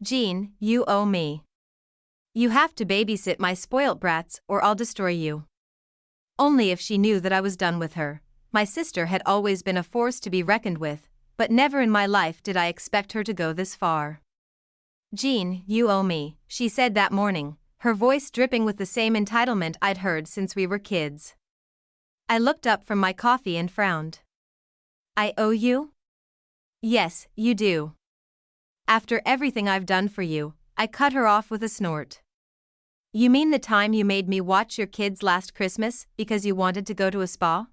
Jean, you owe me. You have to babysit my spoilt brats or I'll destroy you. Only if she knew that I was done with her. My sister had always been a force to be reckoned with, but never in my life did I expect her to go this far. Jean, you owe me, she said that morning, her voice dripping with the same entitlement I'd heard since we were kids. I looked up from my coffee and frowned. I owe you? Yes, you do. After everything I've done for you, I cut her off with a snort. You mean the time you made me watch your kids last Christmas because you wanted to go to a spa?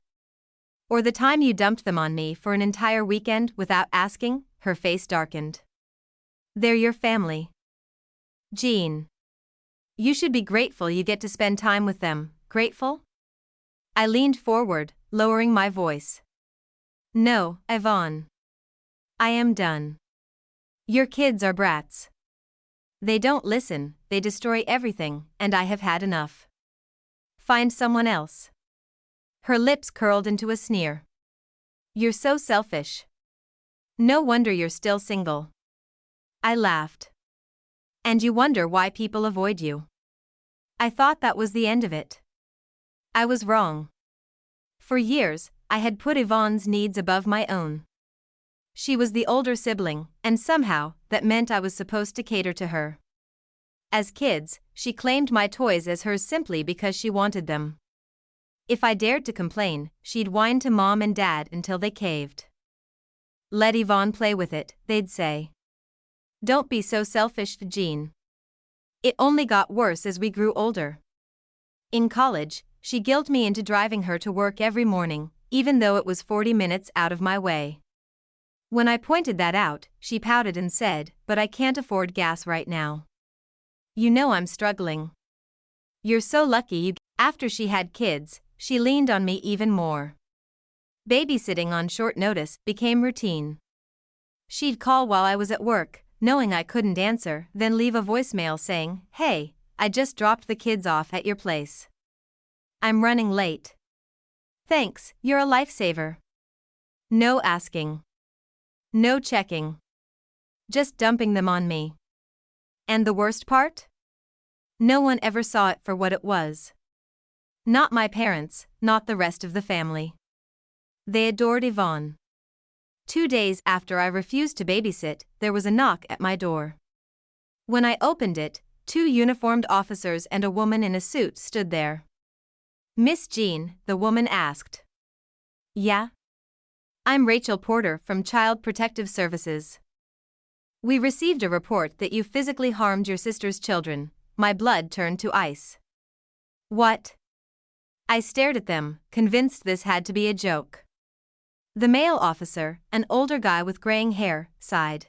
Or the time you dumped them on me for an entire weekend without asking? Her face darkened. They're your family. Jean. You should be grateful you get to spend time with them. Grateful? I leaned forward, lowering my voice. No, Yvonne. I am done. Your kids are brats. They don't listen, they destroy everything, and I have had enough. Find someone else. Her lips curled into a sneer. You're so selfish. No wonder you're still single. I laughed. And you wonder why people avoid you. I thought that was the end of it. I was wrong. For years, I had put Yvonne's needs above my own. She was the older sibling, and somehow, that meant I was supposed to cater to her. As kids, she claimed my toys as hers simply because she wanted them. If I dared to complain, she'd whine to Mom and Dad until they caved. Let Yvonne play with it, they'd say. Don't be so selfish, Jean. It only got worse as we grew older. In college, she guilted me into driving her to work every morning, even though it was 40 minutes out of my way. When I pointed that out, she pouted and said, but I can't afford gas right now. You know I'm struggling. You're so lucky you. After she had kids, she leaned on me even more. Babysitting on short notice became routine. She'd call while I was at work, knowing I couldn't answer, then leave a voicemail saying, "Hey, I just dropped the kids off at your place. I'm running late. Thanks, you're a lifesaver." No asking. No checking. Just dumping them on me. And the worst part? No one ever saw it for what it was. Not my parents, not the rest of the family. They adored Yvonne. 2 days after I refused to babysit, there was a knock at my door. When I opened it, 2 uniformed officers and a woman in a suit stood there. Miss Jean, the woman asked. Yeah? I'm Rachel Porter from Child Protective Services. We received a report that you physically harmed your sister's children. My blood turned to ice. What? I stared at them, convinced this had to be a joke. The male officer, an older guy with graying hair, sighed.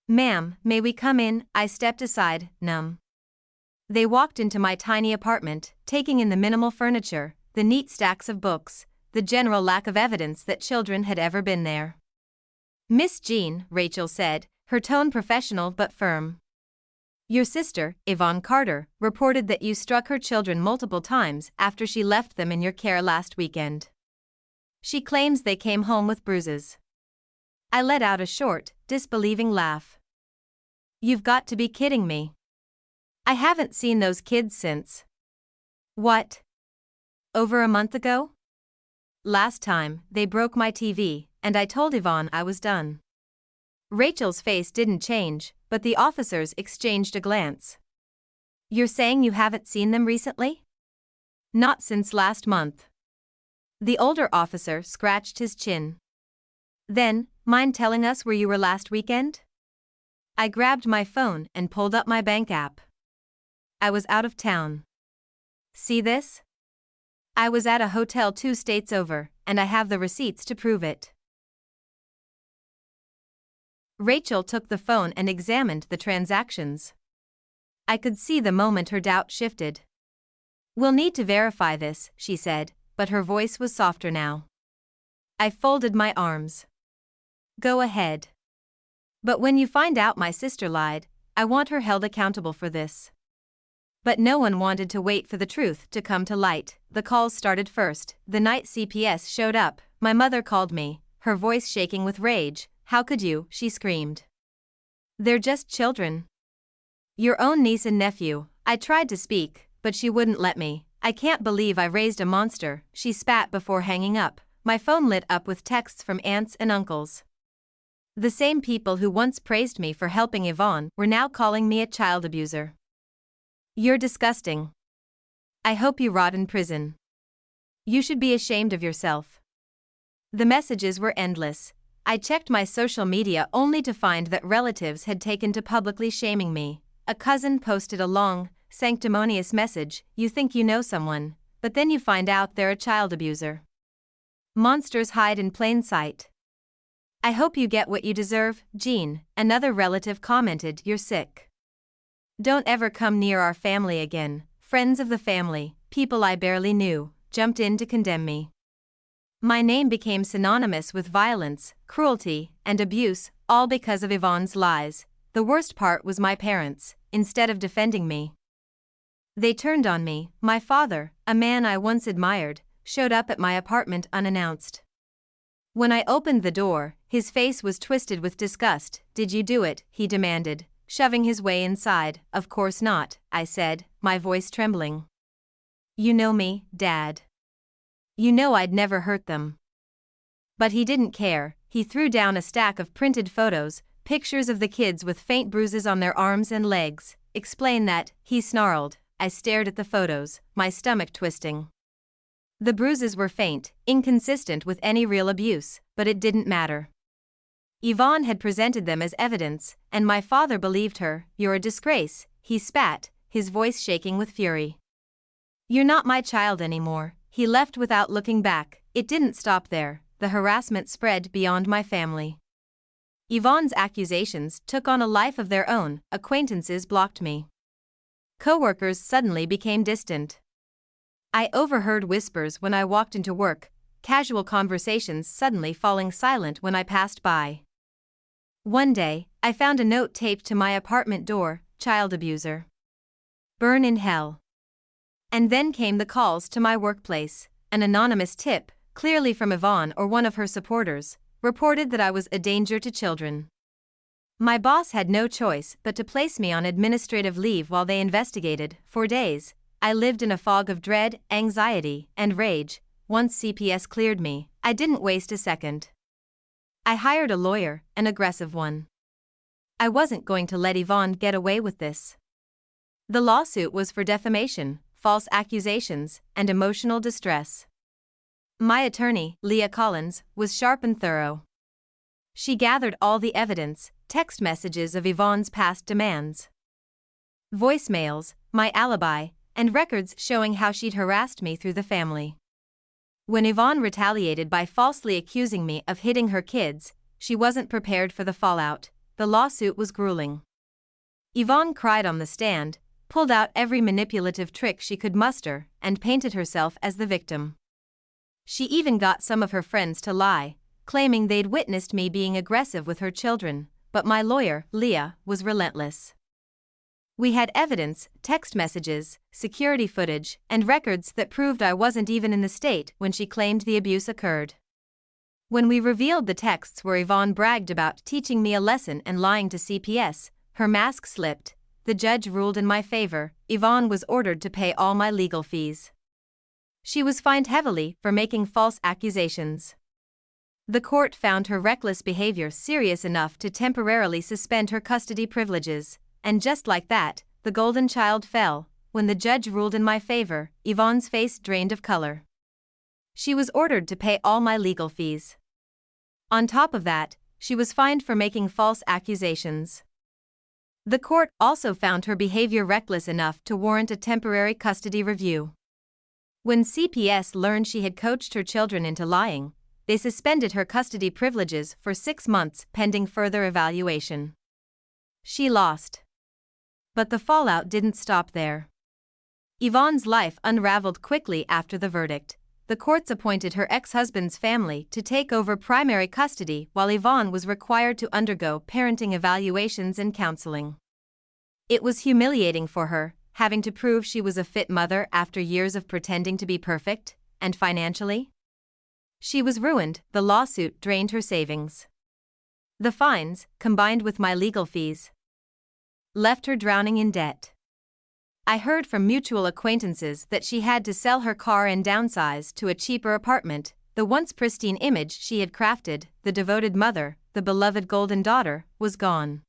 Ma'am, may we come in? I stepped aside, numb. They walked into my tiny apartment, taking in the minimal furniture, the neat stacks of books, the general lack of evidence that children had ever been there. Miss Jean, Rachel said, her tone professional but firm. Your sister, Yvonne Carter, reported that you struck her children multiple times after she left them in your care last weekend. She claims they came home with bruises. I let out a short, disbelieving laugh. You've got to be kidding me. I haven't seen those kids since. What? Over a month ago? Last time, they broke my TV, and I told Yvonne I was done. Rachel's face didn't change, but the officers exchanged a glance. You're saying you haven't seen them recently? Not since last month. The older officer scratched his chin. Then, mind telling us where you were last weekend? I grabbed my phone and pulled up my bank app. I was out of town. See this? I was at a hotel 2 states over, and I have the receipts to prove it. Rachel took the phone and examined the transactions. I could see the moment her doubt shifted. We'll need to verify this, she said, but her voice was softer now. I folded my arms. Go ahead. But when you find out my sister lied, I want her held accountable for this. But no one wanted to wait for the truth to come to light. The calls started first. The night CPS showed up, my mother called me, her voice shaking with rage. How could you? She screamed. They're just children. Your own niece and nephew. I tried to speak, but she wouldn't let me. I can't believe I raised a monster, she spat before hanging up. My phone lit up with texts from aunts and uncles. The same people who once praised me for helping Yvonne were now calling me a child abuser. You're disgusting. I hope you rot in prison. You should be ashamed of yourself. The messages were endless. I checked my social media only to find that relatives had taken to publicly shaming me. A cousin posted a long, sanctimonious message, "You think you know someone, but then you find out they're a child abuser. Monsters hide in plain sight. I hope you get what you deserve, Jean," another relative commented, "You're sick. Don't ever come near our family again." Friends of the family, people I barely knew, jumped in to condemn me. My name became synonymous with violence, cruelty, and abuse, all because of Yvonne's lies. The worst part was my parents, instead of defending me, they turned on me. My father, a man I once admired, showed up at my apartment unannounced. When I opened the door, his face was twisted with disgust. "Did you do it?" he demanded, shoving his way inside. "Of course not," I said, my voice trembling. "You know me, Dad. You know I'd never hurt them." But he didn't care. He threw down a stack of printed photos, pictures of the kids with faint bruises on their arms and legs. "Explain that," he snarled. I stared at the photos, my stomach twisting. The bruises were faint, inconsistent with any real abuse, but it didn't matter. Yvonne had presented them as evidence, and my father believed her. "You're a disgrace," he spat, his voice shaking with fury. "You're not my child anymore." He left without looking back. It didn't stop there. The harassment spread beyond my family. Yvonne's accusations took on a life of their own. Acquaintances blocked me. Coworkers suddenly became distant. I overheard whispers when I walked into work, casual conversations suddenly falling silent when I passed by. One day, I found a note taped to my apartment door, "Child abuser. Burn in hell." And then came the calls to my workplace. An anonymous tip, clearly from Yvonne or one of her supporters, reported that I was a danger to children. My boss had no choice but to place me on administrative leave while they investigated. For days, I lived in a fog of dread, anxiety, and rage. Once CPS cleared me, I didn't waste a second. I hired a lawyer, an aggressive one. I wasn't going to let Yvonne get away with this. The lawsuit was for defamation, false accusations, and emotional distress. My attorney, Leah Collins, was sharp and thorough. She gathered all the evidence, text messages of Yvonne's past demands, voicemails, my alibi, and records showing how she'd harassed me through the family. When Yvonne retaliated by falsely accusing me of hitting her kids, she wasn't prepared for the fallout. The lawsuit was grueling. Yvonne cried on the stand, pulled out every manipulative trick she could muster, and painted herself as the victim. She even got some of her friends to lie, claiming they'd witnessed me being aggressive with her children, but my lawyer, Leah, was relentless. We had evidence, text messages, security footage, and records that proved I wasn't even in the state when she claimed the abuse occurred. When we revealed the texts where Yvonne bragged about teaching me a lesson and lying to CPS, her mask slipped. The judge ruled in my favor. Yvonne was ordered to pay all my legal fees. She was fined heavily for making false accusations. The court found her reckless behavior serious enough to temporarily suspend her custody privileges. And just like that, the golden child fell. When the judge ruled in my favor, Yvonne's face drained of color. She was ordered to pay all my legal fees. On top of that, she was fined for making false accusations. The court also found her behavior reckless enough to warrant a temporary custody review. When CPS learned she had coached her children into lying, they suspended her custody privileges for 6 months pending further evaluation. She lost. But the fallout didn't stop there. Yvonne's life unraveled quickly after the verdict. The courts appointed her ex-husband's family to take over primary custody while Yvonne was required to undergo parenting evaluations and counseling. It was humiliating for her, having to prove she was a fit mother after years of pretending to be perfect, and financially? She was ruined. The lawsuit drained her savings. The fines, combined with my legal fees, left her drowning in debt. I heard from mutual acquaintances that she had to sell her car and downsize to a cheaper apartment. The once pristine image she had crafted, the devoted mother, the beloved golden daughter, was gone.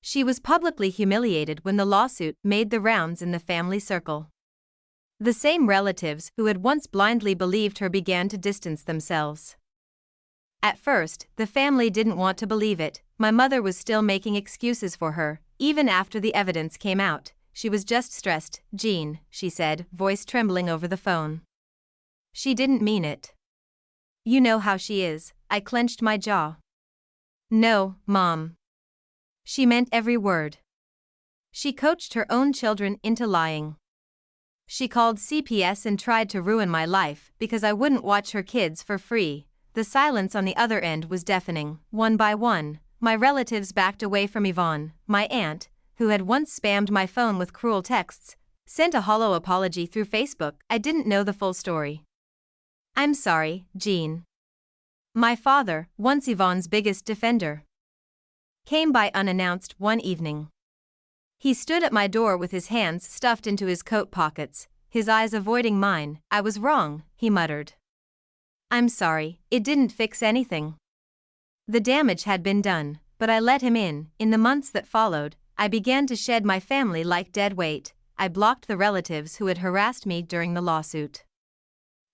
She was publicly humiliated when the lawsuit made the rounds in the family circle. The same relatives who had once blindly believed her began to distance themselves. At first, the family didn't want to believe it. My mother was still making excuses for her, even after the evidence came out. She was just stressed, Jean, she said, voice trembling over the phone. She didn't mean it. You know how she is. I clenched my jaw. No, Mom. She meant every word. She coached her own children into lying. She called CPS and tried to ruin my life because I wouldn't watch her kids for free. The silence on the other end was deafening. One by one, my relatives backed away from Yvonne. My aunt, who had once spammed my phone with cruel texts, sent a hollow apology through Facebook. I didn't know the full story. I'm sorry, Jean. My father, once Yvonne's biggest defender, came by unannounced one evening. He stood at my door with his hands stuffed into his coat pockets, his eyes avoiding mine. I was wrong, he muttered. I'm sorry, it didn't fix anything. The damage had been done, but I let him in. In the months that followed, I began to shed my family like dead weight. I blocked the relatives who had harassed me during the lawsuit.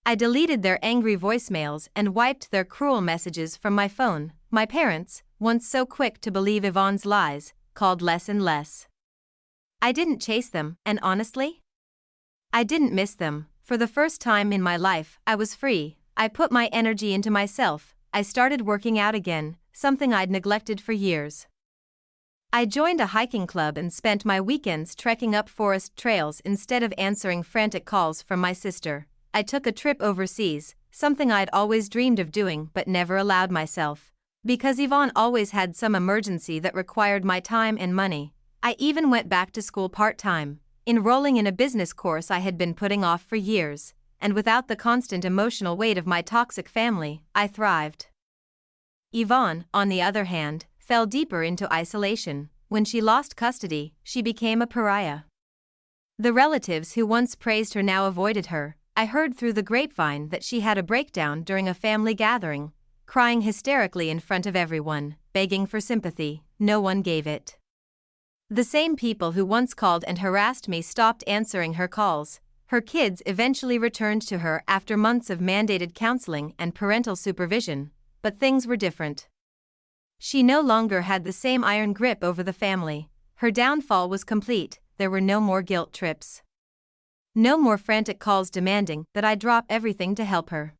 I deleted their angry voicemails and wiped their cruel messages from my phone. My parents, once so quick to believe Yvonne's lies, called less and less. I didn't chase them, and honestly, I didn't miss them. For the first time in my life, I was free. I put my energy into myself. I started working out again, something I'd neglected for years. I joined a hiking club and spent my weekends trekking up forest trails instead of answering frantic calls from my sister. I took a trip overseas, something I'd always dreamed of doing but never allowed myself. Because Yvonne always had some emergency that required my time and money, I even went back to school part-time, enrolling in a business course I had been putting off for years, and without the constant emotional weight of my toxic family, I thrived. Yvonne, on the other hand, fell deeper into isolation. When she lost custody, she became a pariah. The relatives who once praised her now avoided her. I heard through the grapevine that she had a breakdown during a family gathering, crying hysterically in front of everyone, begging for sympathy. No one gave it. The same people who once called and harassed me stopped answering her calls. Her kids eventually returned to her after months of mandated counseling and parental supervision, but things were different. She no longer had the same iron grip over the family. Her downfall was complete. There were no more guilt trips. No more frantic calls demanding that I drop everything to help her.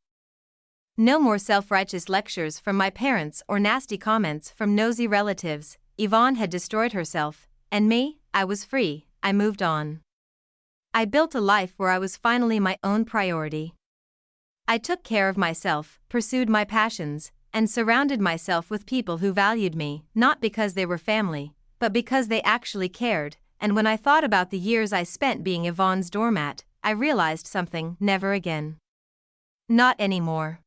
No more self-righteous lectures from my parents or nasty comments from nosy relatives. Yvonne had destroyed herself, and me, I was free. I moved on. I built a life where I was finally my own priority. I took care of myself, pursued my passions, and surrounded myself with people who valued me, not because they were family, but because they actually cared. And when I thought about the years I spent being Yvonne's doormat, I realized something: never again. Not anymore.